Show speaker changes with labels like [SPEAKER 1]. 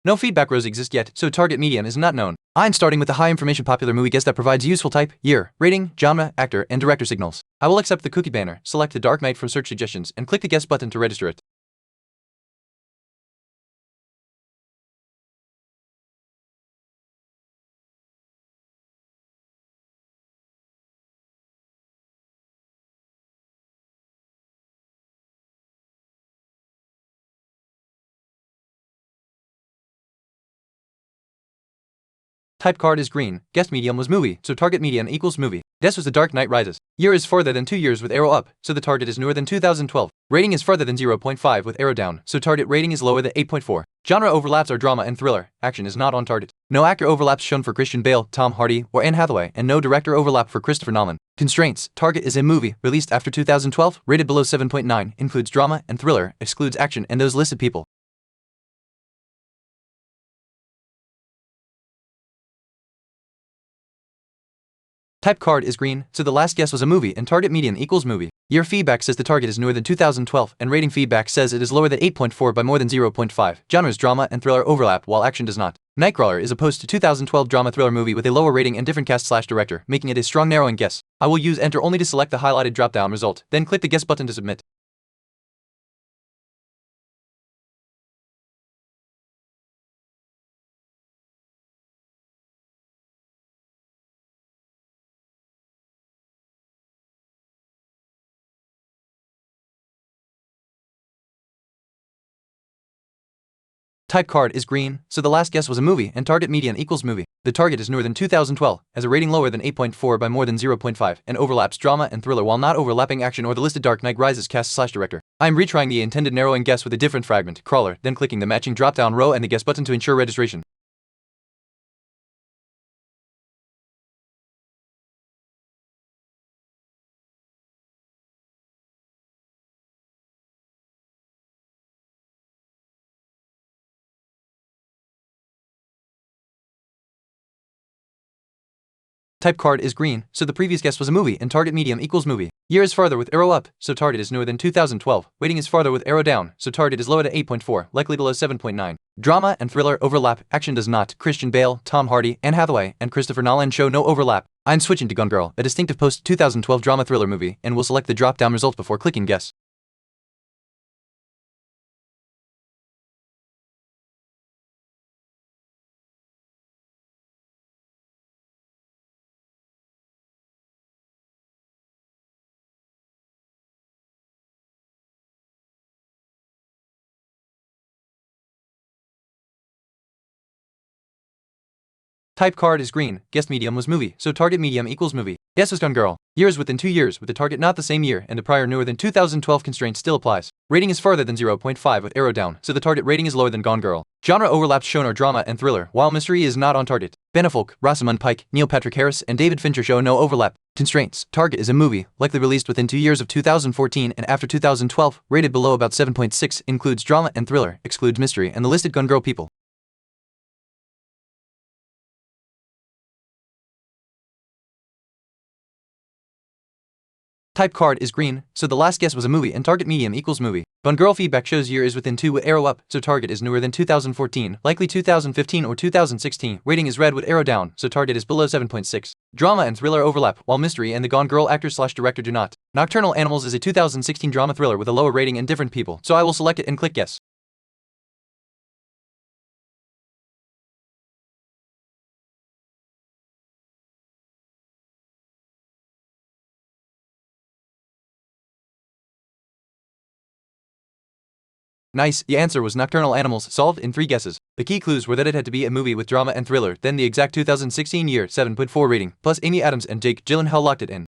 [SPEAKER 1] No feedback rows exist yet, so target medium is not known. I'm starting with the high information popular movie guess that provides useful type, year, rating, genre, actor, and director signals. I will accept the cookie banner, select The Dark Knight from search suggestions, and click the guess button to register it. Type card is green, guessed medium was movie, so target median equals movie. Guess was The Dark Knight Rises. Year is farther than 2 years with arrow up, so the target is newer than 2012. Rating is farther than 0.5 with arrow down, so target rating is lower than 8.4. Genre overlaps are drama and thriller, action is not on target. No actor overlaps shown for Christian Bale, Tom Hardy, or Anne Hathaway, and no director overlap for Christopher Nolan. Constraints: target is a movie, released after 2012, rated below 7.9, includes drama and thriller, excludes action and those listed people. Type card is green, so the last guess was a movie and target median equals movie. Year feedback says the target is newer than 2012 and rating feedback says it is lower than 8.4 by more than 0.5. Genres drama and thriller overlap while action does not. Nightcrawler is a post to 2012 drama thriller movie with a lower rating and different cast/director, making it a strong narrowing guess. I will use enter only to select the highlighted drop-down result, then click the guess button to submit. Type card is green, so the last guess was a movie and target median equals movie. The target is newer than 2012, has a rating lower than 8.4 by more than 0.5, and overlaps drama and thriller while not overlapping action or the listed Dark Knight Rises cast/director. I am retrying the intended narrowing guess with a different fragment, crawler, then clicking the matching drop-down row and the guess button to ensure registration. Type card is green, so the previous guess was a movie and target medium equals movie. Year is farther with arrow up, so target is newer than 2012. Rating is farther with arrow down, so target is lower to 8.4, likely below 7.9. Drama and thriller overlap, action does not. Christian Bale, Tom Hardy, Anne Hathaway, and Christopher Nolan show no overlap. I'm switching to Gone Girl, a distinctive post-2012 drama thriller movie, and will select the drop-down result before clicking guess. Type card is green, guessed medium was movie, so target medium equals movie. Guess was Gone Girl. Year is within 2 years, with the target not the same year, and the prior newer than 2012 constraint still applies. Rating is farther than 0.5 with arrow down, so the target rating is lower than Gone Girl. Genre overlaps shown are drama and thriller, while mystery is not on target. Ben Affleck, Rosamund Pike, Neil Patrick Harris, and David Fincher show no overlap. Constraints: target is a movie, likely released within 2 years of 2014 and after 2012, rated below about 7.6, includes drama and thriller, excludes mystery, and the listed Gone Girl people. Type card is green, so the last guess was a movie and target medium equals movie. Gone Girl feedback shows year is within 2 with arrow up, so target is newer than 2014, likely 2015 or 2016. Rating is red with arrow down, so target is below 7.6. Drama and thriller overlap, while mystery and the Gone Girl actor/director do not. Nocturnal Animals is a 2016 drama thriller with a lower rating and different people, so I will select it and click guess. Nice, the answer was Nocturnal Animals, solved in 3 guesses. The key clues were that it had to be a movie with drama and thriller, then the exact 2016 year 7.4 rating, plus Amy Adams and Jake Gyllenhaal locked it in.